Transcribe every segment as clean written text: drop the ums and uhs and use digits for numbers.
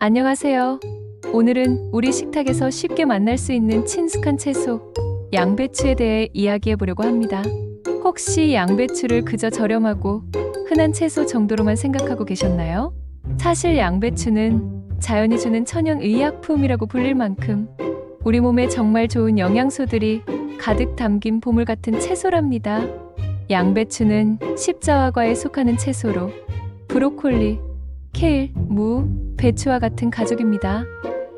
안녕하세요. 오늘은 우리 식탁에서 쉽게 만날 수 있는 친숙한 채소, 양배추에 대해 이야기해 보려고 합니다. 혹시 양배추를 그저 저렴하고 흔한 채소 정도로만 생각하고 계셨나요? 사실 양배추는 자연이 주는 천연 의약품이라고 불릴 만큼 우리 몸에 정말 좋은 영양소들이 가득 담긴 보물 같은 채소랍니다. 양배추는 십자화과에 속하는 채소로 브로콜리, 케일, 무, 배추와 같은 가족입니다.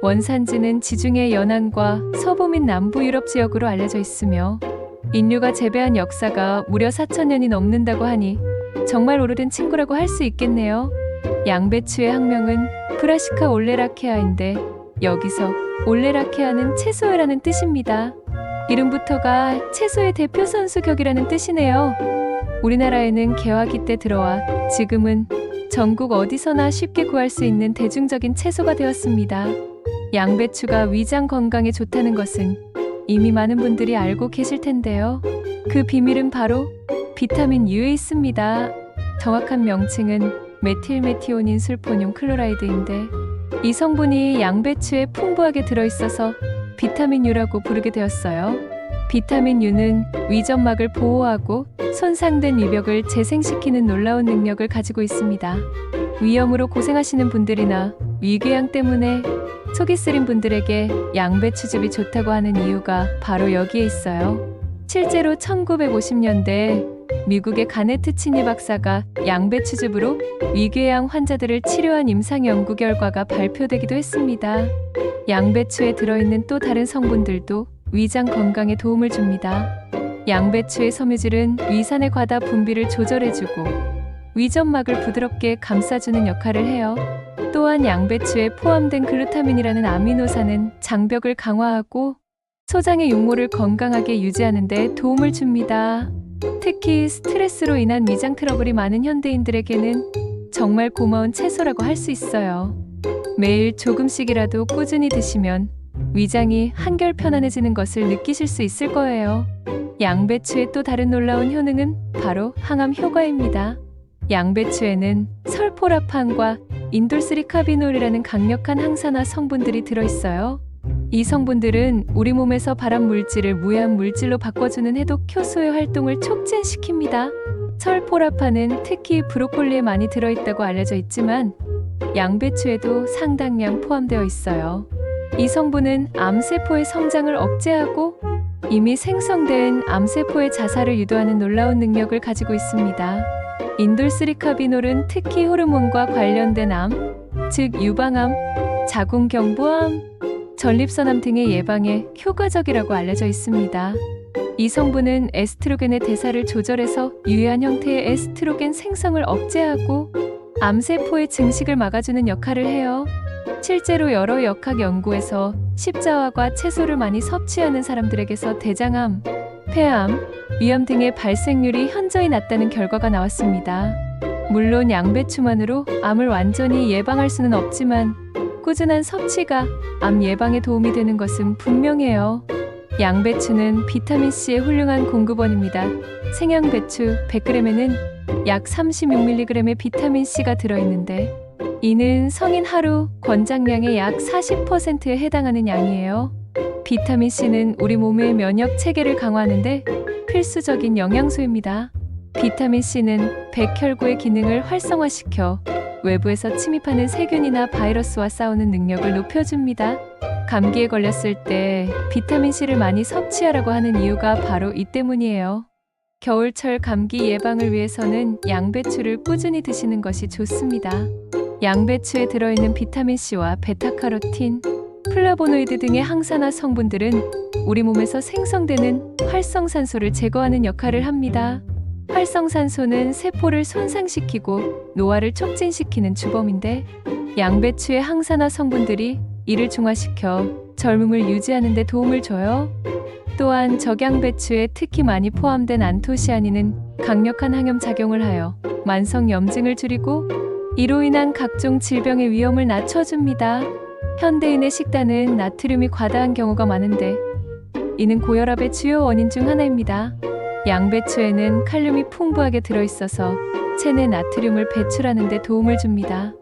원산지는 지중해 연안과 서부 및 남부 유럽 지역으로 알려져 있으며 인류가 재배한 역사가 무려 4,000년이 넘는다고 하니 정말 오래된 친구라고 할 수 있겠네요. 양배추의 학명은 브라시카 올레라케아인데 여기서 올레라케아는 채소회라는 뜻입니다. 이름부터가 채소의 대표 선수 격이라는 뜻이네요. 우리나라에는 개화기 때 들어와 지금은 전국 어디서나 쉽게 구할 수 있는 대중적인 채소가 되었습니다. 양배추가 위장 건강에 좋다는 것은 이미 많은 분들이 알고 계실 텐데요. 그 비밀은 바로 비타민 U에 있습니다. 정확한 명칭은 메틸메티오닌 술포늄 클로라이드인데 이 성분이 양배추에 풍부하게 들어있어서 비타민 U라고 부르게 되었어요. 비타민 U는 위점막을 보호하고 손상된 위벽을 재생시키는 놀라운 능력을 가지고 있습니다. 위염으로 고생하시는 분들이나 위궤양 때문에 속이 쓰린 분들에게 양배추즙이 좋다고 하는 이유가 바로 여기에 있어요. 실제로 1950년대에 미국의 가네트 치니 박사가 양배추즙으로 위궤양 환자들을 치료한 임상 연구 결과가 발표되기도 했습니다. 양배추에 들어있는 또 다른 성분들도 위장 건강에 도움을 줍니다. 양배추의 섬유질은 위산의 과다 분비를 조절해주고 위점막을 부드럽게 감싸주는 역할을 해요. 또한 양배추에 포함된 글루타민이라는 아미노산은 장벽을 강화하고 소장의 육모를 건강하게 유지하는 데 도움을 줍니다. 특히 스트레스로 인한 위장 트러블이 많은 현대인들에게는 정말 고마운 채소라고 할 수 있어요. 매일 조금씩이라도 꾸준히 드시면 위장이 한결 편안해지는 것을 느끼실 수 있을 거예요. 양배추의 또 다른 놀라운 효능은 바로 항암 효과입니다. 양배추에는 설포라판과 인돌스리카비놀이라는 강력한 항산화 성분들이 들어있어요. 이 성분들은 우리 몸에서 발암 물질을 무해한 물질로 바꿔주는 해독 효소의 활동을 촉진시킵니다. 설포라판은 특히 브로콜리에 많이 들어있다고 알려져 있지만 양배추에도 상당량 포함되어 있어요. 이 성분은 암세포의 성장을 억제하고 이미 생성된 암세포의 자살을 유도하는 놀라운 능력을 가지고 있습니다. 인돌스리카비놀은 특히 호르몬과 관련된 암, 즉 유방암, 자궁경부암, 전립선암 등의 예방에 효과적이라고 알려져 있습니다. 이 성분은 에스트로겐의 대사를 조절해서 유해한 형태의 에스트로겐 생성을 억제하고 암세포의 증식을 막아주는 역할을 해요. 실제로 여러 역학 연구에서 십자화과 채소를 많이 섭취하는 사람들에게서 대장암, 폐암, 위암 등의 발생률이 현저히 낮다는 결과가 나왔습니다. 물론 양배추만으로 암을 완전히 예방할 수는 없지만 꾸준한 섭취가 암 예방에 도움이 되는 것은 분명해요. 양배추는 비타민C의 훌륭한 공급원입니다. 생양배추 100g에는 약 36mg의 비타민C가 들어있는데 이는 성인 하루 권장량의 약 40%에 해당하는 양이에요. 비타민C는 우리 몸의 면역 체계를 강화하는 데 필수적인 영양소입니다. 비타민C는 백혈구의 기능을 활성화시켜 외부에서 침입하는 세균이나 바이러스와 싸우는 능력을 높여줍니다. 감기에 걸렸을 때 비타민C를 많이 섭취하라고 하는 이유가 바로 이 때문이에요. 겨울철 감기 예방을 위해서는 양배추를 꾸준히 드시는 것이 좋습니다. 양배추에 들어있는 비타민C와 베타카로틴, 플라보노이드 등의 항산화 성분들은 우리 몸에서 생성되는 활성산소를 제거하는 역할을 합니다. 활성산소는 세포를 손상시키고 노화를 촉진시키는 주범인데 양배추의 항산화 성분들이 이를 중화시켜 젊음을 유지하는 데 도움을 줘요. 또한 적양배추에 특히 많이 포함된 안토시아닌은 강력한 항염작용을 하여 만성 염증을 줄이고 이로 인한 각종 질병의 위험을 낮춰줍니다. 현대인의 식단은 나트륨이 과다한 경우가 많은데 이는 고혈압의 주요 원인 중 하나입니다. 양배추에는 칼륨이 풍부하게 들어있어서 체내 나트륨을 배출하는 데 도움을 줍니다.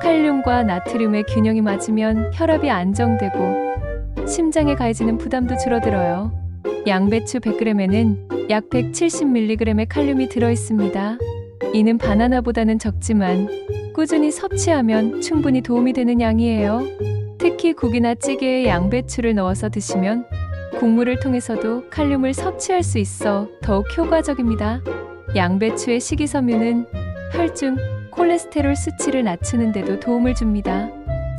칼륨과 나트륨의 균형이 맞으면 혈압이 안정되고 심장에 가해지는 부담도 줄어들어요. 양배추 100g에는 약 170mg의 칼륨이 들어있습니다. 이는 바나나보다는 적지만 꾸준히 섭취하면 충분히 도움이 되는 양이에요. 특히 국이나 찌개에 양배추를 넣어서 드시면 국물을 통해서도 칼륨을 섭취할 수 있어 더욱 효과적입니다. 양배추의 식이섬유는 혈중 콜레스테롤 수치를 낮추는 데도 도움을 줍니다.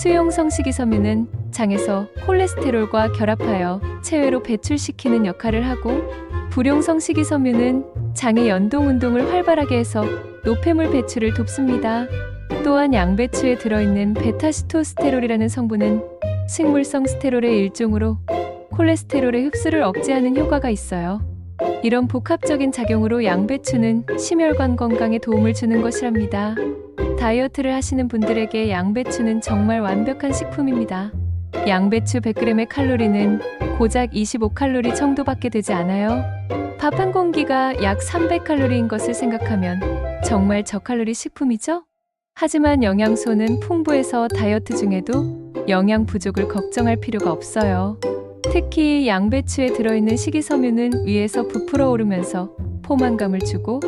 수용성 식이섬유는 장에서 콜레스테롤과 결합하여 체외로 배출시키는 역할을 하고, 불용성 식이섬유는 장의 연동 운동을 활발하게 해서 노폐물 배출을 돕습니다. 또한 양배추에 들어있는 베타시토스테롤이라는 성분은 식물성 스테롤의 일종으로 콜레스테롤의 흡수를 억제하는 효과가 있어요. 이런 복합적인 작용으로 양배추는 심혈관 건강에 도움을 주는 것이랍니다. 다이어트를 하시는 분들에게 양배추는 정말 완벽한 식품입니다. 양배추 100g의 칼로리는 고작 25칼로리 정도밖에 되지 않아요. 밥 한 공기가 약 300칼로리인 것을 생각하면 정말 저칼로리 식품이죠? 하지만 영양소는 풍부해서 다이어트 중에도 영양 부족을 걱정할 필요가 없어요. 특히 양배추에 들어있는 식이섬유는 위에서 부풀어 오르면서 포만감을 주고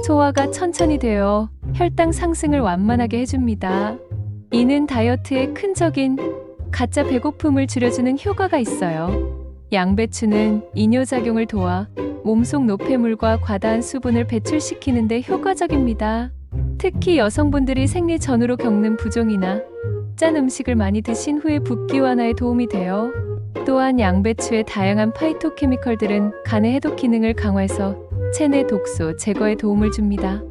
소화가 천천히 되어 혈당 상승을 완만하게 해줍니다. 이는 다이어트의 큰 적인 가짜 배고픔을 줄여주는 효과가 있어요. 양배추는 이뇨작용을 도와 몸속 노폐물과 과다한 수분을 배출시키는 데 효과적입니다. 특히 여성분들이 생리 전후로 겪는 부종이나 짠 음식을 많이 드신 후에 붓기 완화에 도움이 돼요. 또한 양배추의 다양한 파이토케미컬들은 간의 해독 기능을 강화해서 체내 독소 제거에 도움을 줍니다.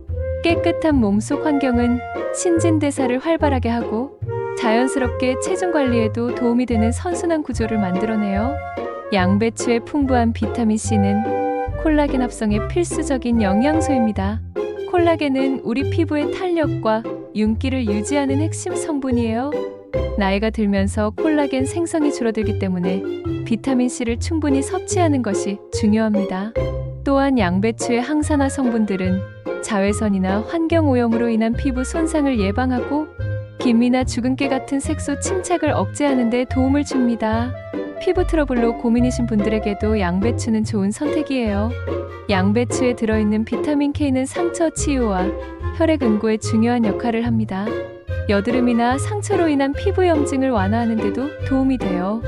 깨끗한 몸속 환경은 신진대사를 활발하게 하고 자연스럽게 체중 관리에도 도움이 되는 선순환 구조를 만들어내요. 양배추의 풍부한 비타민C는 콜라겐 합성에 필수적인 영양소입니다. 콜라겐은 우리 피부의 탄력과 윤기를 유지하는 핵심 성분이에요. 나이가 들면서 콜라겐 생성이 줄어들기 때문에 비타민C를 충분히 섭취하는 것이 중요합니다. 또한 양배추의 항산화 성분들은 자외선이나 환경오염으로 인한 피부 손상을 예방하고 기미나 주근깨 같은 색소 침착을 억제하는 데 도움을 줍니다. 피부 트러블로 고민이신 분들에게도 양배추는 좋은 선택이에요. 양배추에 들어있는 비타민 K는 상처 치유와 혈액 응고에 중요한 역할을 합니다. 여드름이나 상처로 인한 피부 염증을 완화하는 데도 도움이 돼요.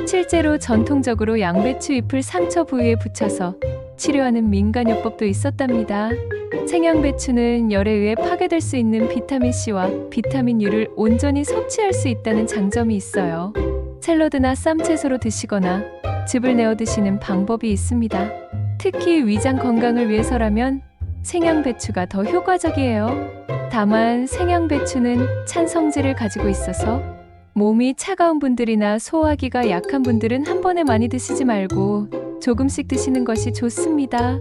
실제로 전통적으로 양배추 잎을 상처 부위에 붙여서 치료하는 민간요법도 있었답니다. 생양배추는 열에 의해 파괴될 수 있는 비타민C와 비타민 U를 온전히 섭취할 수 있다는 장점이 있어요. 샐러드나 쌈채소로 드시거나 즙을 내어 드시는 방법이 있습니다. 특히 위장 건강을 위해서라면 생양배추가 더 효과적이에요. 다만 생양배추는 찬 성질을 가지고 있어서 몸이 차가운 분들이나 소화기가 약한 분들은 한 번에 많이 드시지 말고 조금씩 드시는 것이 좋습니다.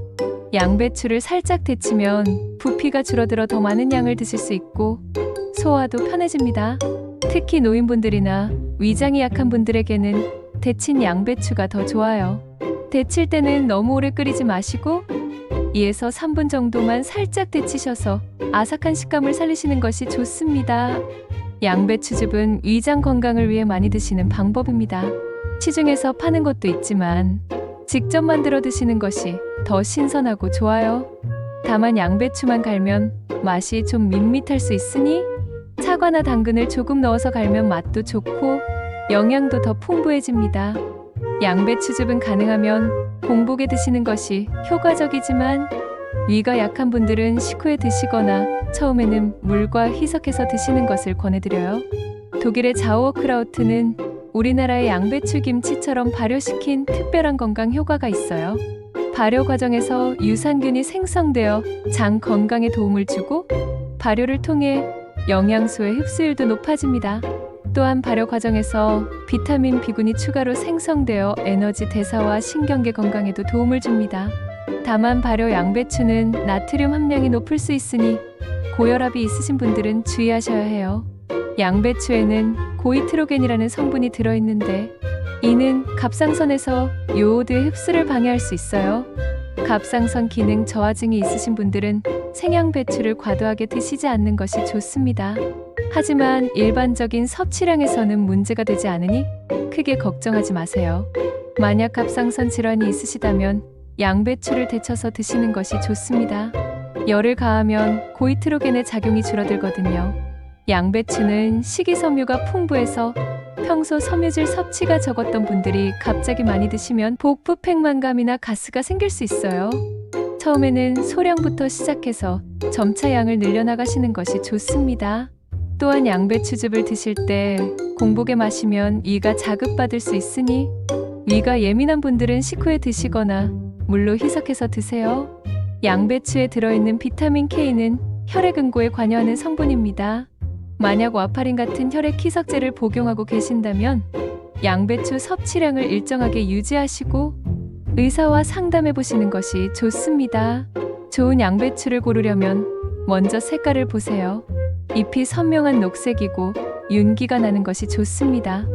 양배추를 살짝 데치면 부피가 줄어들어 더 많은 양을 드실 수 있고 소화도 편해집니다. 특히 노인분들이나 위장이 약한 분들에게는 데친 양배추가 더 좋아요. 데칠 때는 너무 오래 끓이지 마시고 2에서 3분 정도만 살짝 데치셔서 아삭한 식감을 살리시는 것이 좋습니다. 양배추즙은 위장 건강을 위해 많이 드시는 방법입니다. 시중에서 파는 것도 있지만 직접 만들어 드시는 것이 더 신선하고 좋아요. 다만 양배추만 갈면 맛이 좀 밋밋할 수 있으니 사과나 당근을 조금 넣어서 갈면 맛도 좋고 영양도 더 풍부해집니다. 양배추즙은 가능하면 공복에 드시는 것이 효과적이지만 위가 약한 분들은 식후에 드시거나 처음에는 물과 희석해서 드시는 것을 권해드려요. 독일의 자우어크라우트는 우리나라의 양배추 김치처럼 발효시킨 특별한 건강 효과가 있어요. 발효 과정에서 유산균이 생성되어 장 건강에 도움을 주고 발효를 통해 영양소의 흡수율도 높아집니다. 또한 발효 과정에서 비타민 B군이 추가로 생성되어 에너지 대사와 신경계 건강에도 도움을 줍니다. 다만 발효 양배추는 나트륨 함량이 높을 수 있으니 고혈압이 있으신 분들은 주의하셔야 해요. 양배추에는 고이트로겐이라는 성분이 들어있는데 이는 갑상선에서 요오드의 흡수를 방해할 수 있어요. 갑상선 기능 저하증이 있으신 분들은 생양배추를 과도하게 드시지 않는 것이 좋습니다. 하지만 일반적인 섭취량에서는 문제가 되지 않으니 크게 걱정하지 마세요. 만약 갑상선 질환이 있으시다면 양배추를 데쳐서 드시는 것이 좋습니다. 열을 가하면 고이트로겐의 작용이 줄어들거든요. 양배추는 식이섬유가 풍부해서 평소 섬유질 섭취가 적었던 분들이 갑자기 많이 드시면 복부 팽만감이나 가스가 생길 수 있어요. 처음에는 소량부터 시작해서 점차 양을 늘려나가시는 것이 좋습니다. 또한 양배추즙을 드실 때 공복에 마시면 위가 자극받을 수 있으니 위가 예민한 분들은 식후에 드시거나 물로 희석해서 드세요. 양배추에 들어있는 비타민 K는 혈액 응고에 관여하는 성분입니다. 만약 와파린 같은 혈액 희석제를 복용하고 계신다면 양배추 섭취량을 일정하게 유지하시고 의사와 상담해 보시는 것이 좋습니다. 좋은 양배추를 고르려면 먼저 색깔을 보세요. 잎이 선명한 녹색이고 윤기가 나는 것이 좋습니다.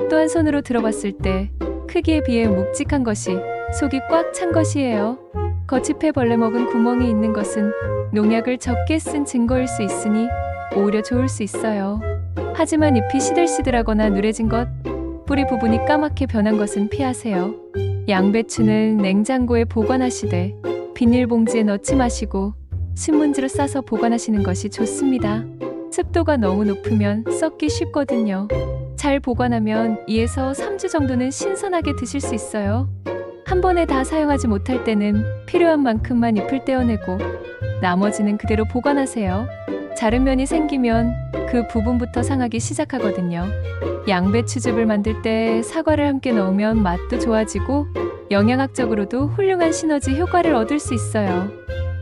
또한 손으로 들어봤을 때 크기에 비해 묵직한 것이 속이 꽉 찬 것이에요. 거치패 벌레 먹은 구멍이 있는 것은 농약을 적게 쓴 증거일 수 있으니 오히려 좋을 수 있어요. 하지만 잎이 시들시들하거나 누래진 것, 뿌리 부분이 까맣게 변한 것은 피하세요. 양배추는 냉장고에 보관하시되 비닐봉지에 넣지 마시고 신문지로 싸서 보관하시는 것이 좋습니다. 습도가 너무 높으면 썩기 쉽거든요. 잘 보관하면 2에서 3주 정도는 신선하게 드실 수 있어요. 한 번에 다 사용하지 못할 때는 필요한 만큼만 잎을 떼어내고 나머지는 그대로 보관하세요. 자른 면이 생기면 그 부분부터 상하기 시작하거든요. 양배추즙을 만들 때 사과를 함께 넣으면 맛도 좋아지고 영양학적으로도 훌륭한 시너지 효과를 얻을 수 있어요.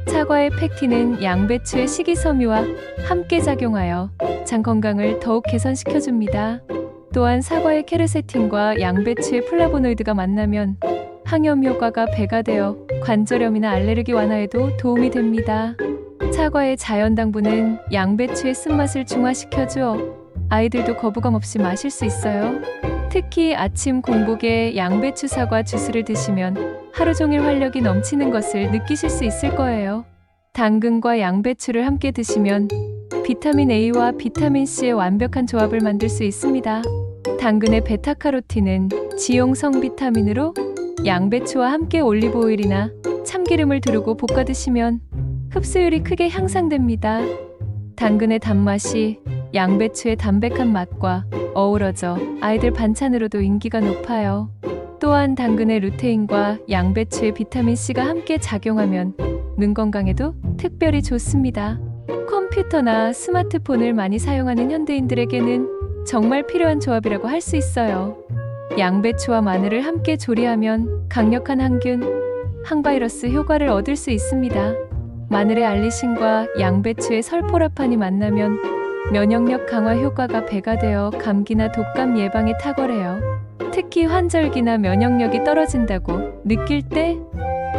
사과의 펙틴은 양배추의 식이섬유와 함께 작용하여 장 건강을 더욱 개선시켜줍니다. 또한 사과의 케르세틴과 양배추의 플라보노이드가 만나면 항염 효과가 배가 되어 관절염이나 알레르기 완화에도 도움이 됩니다. 사과의 자연 당분은 양배추의 쓴맛을 중화시켜주어 아이들도 거부감 없이 마실 수 있어요. 특히 아침 공복에 양배추 사과 주스를 드시면 하루 종일 활력이 넘치는 것을 느끼실 수 있을 거예요. 당근과 양배추를 함께 드시면 비타민 A와 비타민 C의 완벽한 조합을 만들 수 있습니다. 당근의 베타카로틴은 지용성 비타민으로 양배추와 함께 올리브 오일이나 참기름을 두르고 볶아 드시면 흡수율이 크게 향상됩니다. 당근의 단맛이 양배추의 담백한 맛과 어우러져 아이들 반찬으로도 인기가 높아요. 또한 당근의 루테인과 양배추의 비타민C가 함께 작용하면 눈 건강에도 특별히 좋습니다. 컴퓨터나 스마트폰을 많이 사용하는 현대인들에게는 정말 필요한 조합이라고 할 수 있어요. 양배추와 마늘을 함께 조리하면 강력한 항균, 항바이러스 효과를 얻을 수 있습니다. 마늘의 알리신과 양배추의 설포라판이 만나면 면역력 강화 효과가 배가 되어 감기나 독감 예방에 탁월해요. 특히 환절기나 면역력이 떨어진다고 느낄 때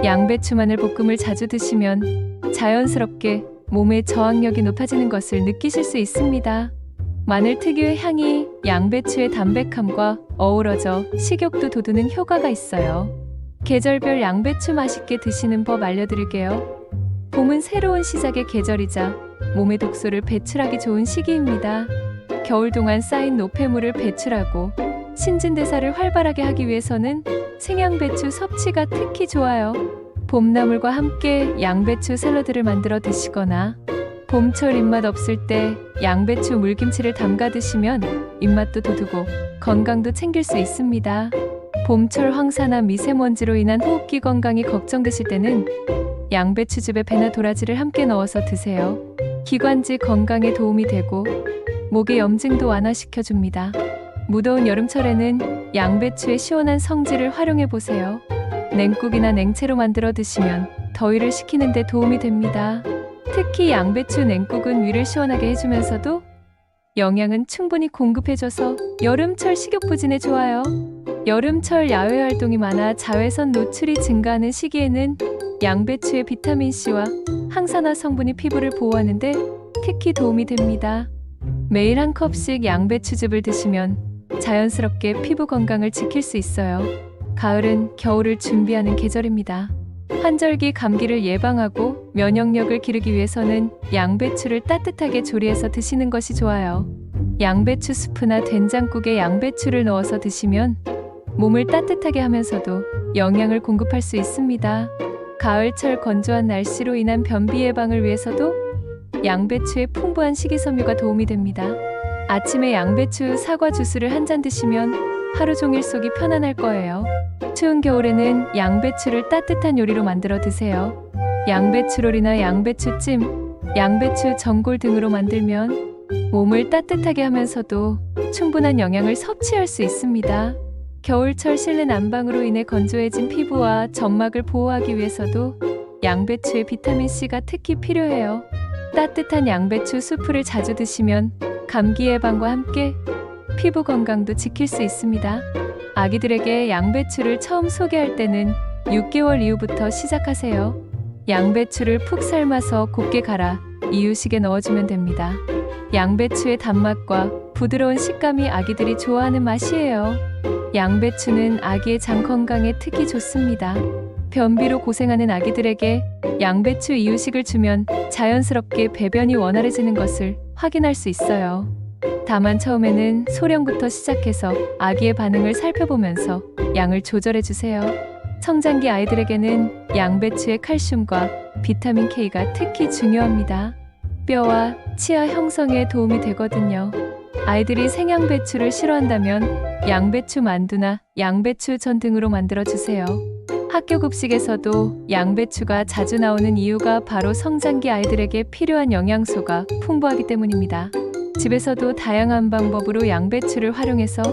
양배추 마늘 볶음을 자주 드시면 자연스럽게 몸의 저항력이 높아지는 것을 느끼실 수 있습니다. 마늘 특유의 향이 양배추의 담백함과 어우러져 식욕도 돋우는 효과가 있어요. 계절별 양배추 맛있게 드시는 법 알려드릴게요. 봄은 새로운 시작의 계절이자 몸의 독소를 배출하기 좋은 시기입니다. 겨울 동안 쌓인 노폐물을 배출하고 신진대사를 활발하게 하기 위해서는 생양배추 섭취가 특히 좋아요. 봄나물과 함께 양배추 샐러드를 만들어 드시거나 봄철 입맛 없을 때 양배추 물김치를 담가 드시면 입맛도 돋우고 건강도 챙길 수 있습니다. 봄철 황사나 미세먼지로 인한 호흡기 건강이 걱정되실 때는 양배추즙에 배나 도라지를 함께 넣어서 드세요. 기관지 건강에 도움이 되고 목의 염증도 완화시켜줍니다. 무더운 여름철에는 양배추의 시원한 성질을 활용해 보세요. 냉국이나 냉채로 만들어 드시면 더위를 식히는 데 도움이 됩니다. 특히 양배추 냉국은 위를 시원하게 해주면서도 영양은 충분히 공급해줘서 여름철 식욕부진에 좋아요. 여름철 야외 활동이 많아 자외선 노출이 증가하는 시기에는 양배추의 비타민C와 항산화 성분이 피부를 보호하는데 특히 도움이 됩니다. 매일 한 컵씩 양배추즙을 드시면 자연스럽게 피부 건강을 지킬 수 있어요. 가을은 겨울을 준비하는 계절입니다. 환절기 감기를 예방하고 면역력을 기르기 위해서는 양배추를 따뜻하게 조리해서 드시는 것이 좋아요. 양배추 수프나 된장국에 양배추를 넣어서 드시면 몸을 따뜻하게 하면서도 영양을 공급할 수 있습니다. 가을철 건조한 날씨로 인한 변비 예방을 위해서도 양배추의 풍부한 식이섬유가 도움이 됩니다. 아침에 양배추 사과 주스를 한 잔 드시면 하루 종일 속이 편안할 거예요. 추운 겨울에는 양배추를 따뜻한 요리로 만들어 드세요. 양배추롤이나 양배추찜, 양배추 전골 등으로 만들면 몸을 따뜻하게 하면서도 충분한 영양을 섭취할 수 있습니다. 겨울철 실내 난방으로 인해 건조해진 피부와 점막을 보호하기 위해서도 양배추의 비타민C가 특히 필요해요. 따뜻한 양배추 수프를 자주 드시면 감기 예방과 함께 피부 건강도 지킬 수 있습니다. 아기들에게 양배추를 처음 소개할 때는 6개월 이후부터 시작하세요. 양배추를 푹 삶아서 곱게 갈아 이유식에 넣어주면 됩니다. 양배추의 단맛과 부드러운 식감이 아기들이 좋아하는 맛이에요. 양배추는 아기의 장 건강에 특히 좋습니다. 변비로 고생하는 아기들에게 양배추 이유식을 주면 자연스럽게 배변이 원활해지는 것을 확인할 수 있어요. 다만 처음에는 소량부터 시작해서 아기의 반응을 살펴보면서 양을 조절해 주세요. 성장기 아이들에게는 양배추의 칼슘과 비타민 K가 특히 중요합니다. 뼈와 치아 형성에 도움이 되거든요. 아이들이 생양배추를 싫어한다면 양배추 만두나 양배추전 등으로 만들어 주세요. 학교 급식에서도 양배추가 자주 나오는 이유가 바로 성장기 아이들에게 필요한 영양소가 풍부하기 때문입니다. 집에서도 다양한 방법으로 양배추를 활용해서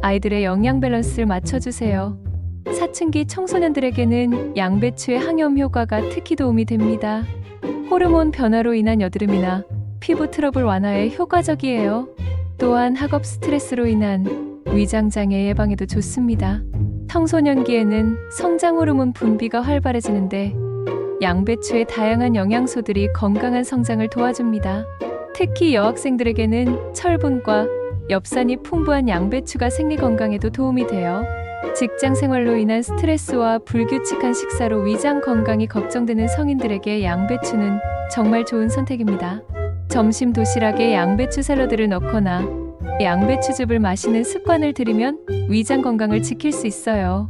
아이들의 영양 밸런스를 맞춰주세요. 사춘기 청소년들에게는 양배추의 항염 효과가 특히 도움이 됩니다. 호르몬 변화로 인한 여드름이나 피부 트러블 완화에 효과적이에요. 또한 학업 스트레스로 인한 위장장애 예방에도 좋습니다. 청소년기에는 성장 호르몬 분비가 활발해지는데 양배추의 다양한 영양소들이 건강한 성장을 도와줍니다. 특히 여학생들에게는 철분과 엽산이 풍부한 양배추가 생리 건강에도 도움이 돼요. 직장 생활로 인한 스트레스와 불규칙한 식사로 위장 건강이 걱정되는 성인들에게 양배추는 정말 좋은 선택입니다. 점심 도시락에 양배추 샐러드를 넣거나 양배추즙을 마시는 습관을 들이면 위장 건강을 지킬 수 있어요.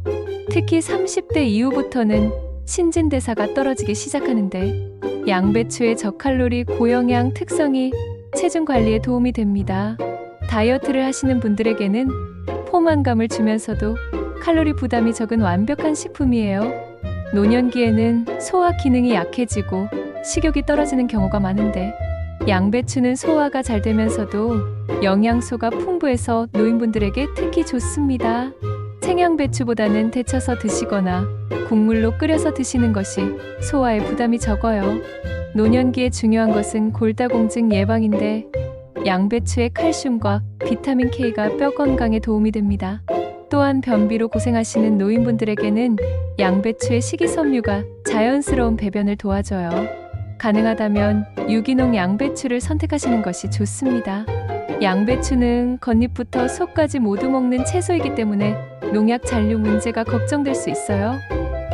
특히 30대 이후부터는 신진대사가 떨어지기 시작하는데 양배추의 저칼로리 고영양 특성이 체중 관리에 도움이 됩니다. 다이어트를 하시는 분들에게는 포만감을 주면서도 칼로리 부담이 적은 완벽한 식품이에요. 노년기에는 소화 기능이 약해지고 식욕이 떨어지는 경우가 많은데 양배추는 소화가 잘 되면서도 영양소가 풍부해서 노인분들에게 특히 좋습니다. 생양배추보다는 데쳐서 드시거나 국물로 끓여서 드시는 것이 소화에 부담이 적어요. 노년기에 중요한 것은 골다공증 예방인데 양배추의 칼슘과 비타민 K가 뼈 건강에 도움이 됩니다. 또한 변비로 고생하시는 노인분들에게는 양배추의 식이섬유가 자연스러운 배변을 도와줘요. 가능하다면 유기농 양배추를 선택하시는 것이 좋습니다. 양배추는 겉잎부터 속까지 모두 먹는 채소이기 때문에 농약 잔류 문제가 걱정될 수 있어요.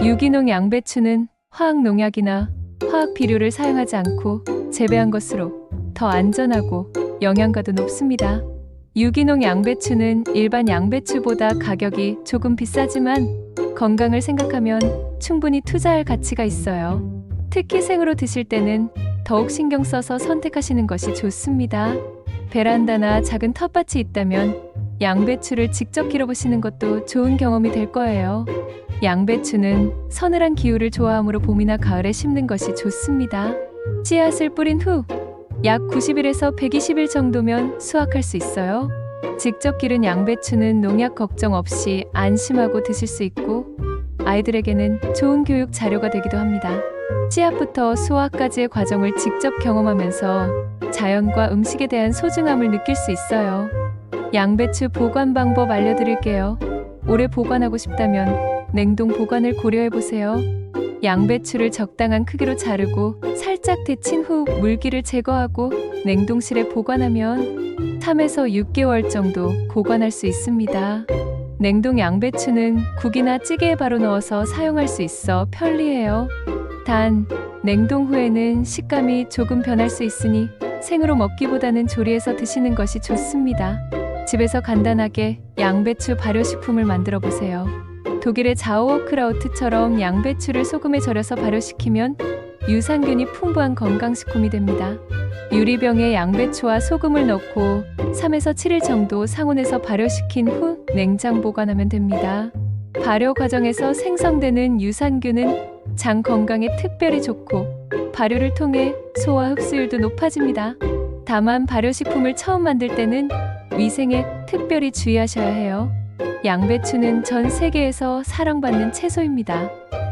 유기농 양배추는 화학 농약이나 화학 비료를 사용하지 않고 재배한 것으로 더 안전하고 영양가도 높습니다. 유기농 양배추는 일반 양배추보다 가격이 조금 비싸지만 건강을 생각하면 충분히 투자할 가치가 있어요. 특히 생으로 드실 때는 더욱 신경 써서 선택하시는 것이 좋습니다. 베란다나 작은 텃밭이 있다면 양배추를 직접 기르보시는 것도 좋은 경험이 될 거예요. 양배추는 서늘한 기후를 좋아하므로 봄이나 가을에 심는 것이 좋습니다. 씨앗을 뿌린 후 약 90일에서 120일 정도면 수확할 수 있어요. 직접 기른 양배추는 농약 걱정 없이 안심하고 드실 수 있고 아이들에게는 좋은 교육 자료가 되기도 합니다. 씨앗부터 수확까지의 과정을 직접 경험하면서 자연과 음식에 대한 소중함을 느낄 수 있어요. 양배추 보관 방법 알려드릴게요. 오래 보관하고 싶다면 냉동 보관을 고려해보세요. 양배추를 적당한 크기로 자르고 살짝 데친 후 물기를 제거하고 냉동실에 보관하면 3에서 6개월 정도 보관할 수 있습니다. 냉동 양배추는 국이나 찌개에 바로 넣어서 사용할 수 있어 편리해요. 단, 냉동 후에는 식감이 조금 변할 수 있으니 생으로 먹기보다는 조리해서 드시는 것이 좋습니다. 집에서 간단하게 양배추 발효식품을 만들어 보세요. 독일의 자오어크라우트처럼 양배추를 소금에 절여서 발효시키면 유산균이 풍부한 건강식품이 됩니다. 유리병에 양배추와 소금을 넣고 3에서 7일 정도 상온에서 발효시킨 후 냉장 보관하면 됩니다. 발효 과정에서 생성되는 유산균은 장 건강에 특별히 좋고 발효를 통해 소화 흡수율도 높아집니다. 다만 발효식품을 처음 만들 때는 위생에 특별히 주의하셔야 해요. 양배추는 전 세계에서 사랑받는 채소입니다.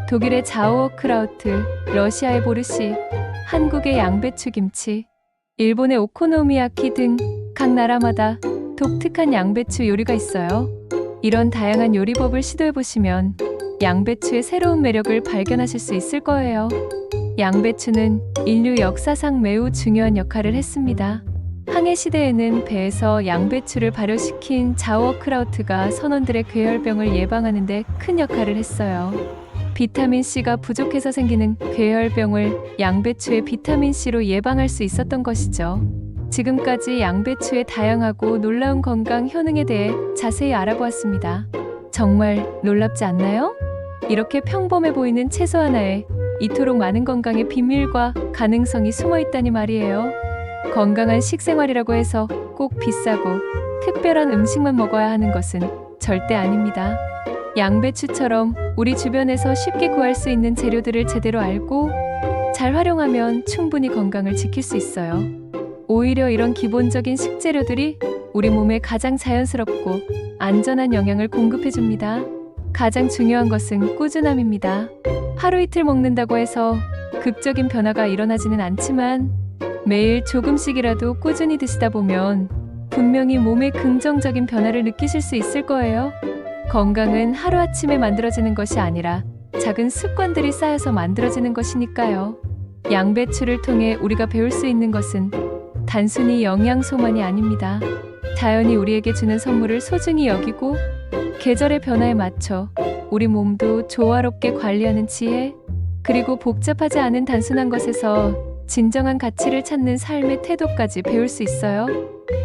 독일의 자오어크라우트, 러시아의 보르시, 한국의 양배추 김치, 일본의 오코노미야키 등 각 나라마다 독특한 양배추 요리가 있어요. 이런 다양한 요리법을 시도해보시면 양배추의 새로운 매력을 발견하실 수 있을 거예요. 양배추는 인류 역사상 매우 중요한 역할을 했습니다. 항해 시대에는 배에서 양배추를 발효시킨 자오어크라우트가 선원들의 괴혈병을 예방하는 데 큰 역할을 했어요. 비타민C가 부족해서 생기는 괴혈병을 양배추의 비타민C로 예방할 수 있었던 것이죠. 지금까지 양배추의 다양하고 놀라운 건강 효능에 대해 자세히 알아보았습니다. 정말 놀랍지 않나요? 이렇게 평범해 보이는 채소 하나에 이토록 많은 건강의 비밀과 가능성이 숨어 있다니 말이에요. 건강한 식생활이라고 해서 꼭 비싸고 특별한 음식만 먹어야 하는 것은 절대 아닙니다. 양배추처럼 우리 주변에서 쉽게 구할 수 있는 재료들을 제대로 알고 잘 활용하면 충분히 건강을 지킬 수 있어요. 오히려 이런 기본적인 식재료들이 우리 몸에 가장 자연스럽고 안전한 영양을 공급해줍니다. 가장 중요한 것은 꾸준함입니다. 하루 이틀 먹는다고 해서 극적인 변화가 일어나지는 않지만 매일 조금씩이라도 꾸준히 드시다 보면 분명히 몸에 긍정적인 변화를 느끼실 수 있을 거예요. 건강은 하루아침에 만들어지는 것이 아니라 작은 습관들이 쌓여서 만들어지는 것이니까요. 양배추를 통해 우리가 배울 수 있는 것은 단순히 영양소만이 아닙니다. 자연이 우리에게 주는 선물을 소중히 여기고 계절의 변화에 맞춰 우리 몸도 조화롭게 관리하는 지혜, 그리고 복잡하지 않은 단순한 것에서 진정한 가치를 찾는 삶의 태도까지 배울 수 있어요.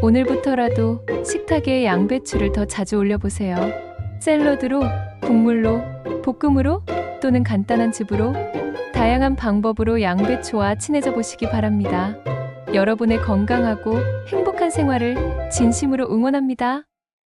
오늘부터라도 식탁에 양배추를 더 자주 올려보세요. 샐러드로, 국물로, 볶음으로 또는 간단한 즙으로 다양한 방법으로 양배추와 친해져 보시기 바랍니다. 여러분의 건강하고 행복한 생활을 진심으로 응원합니다.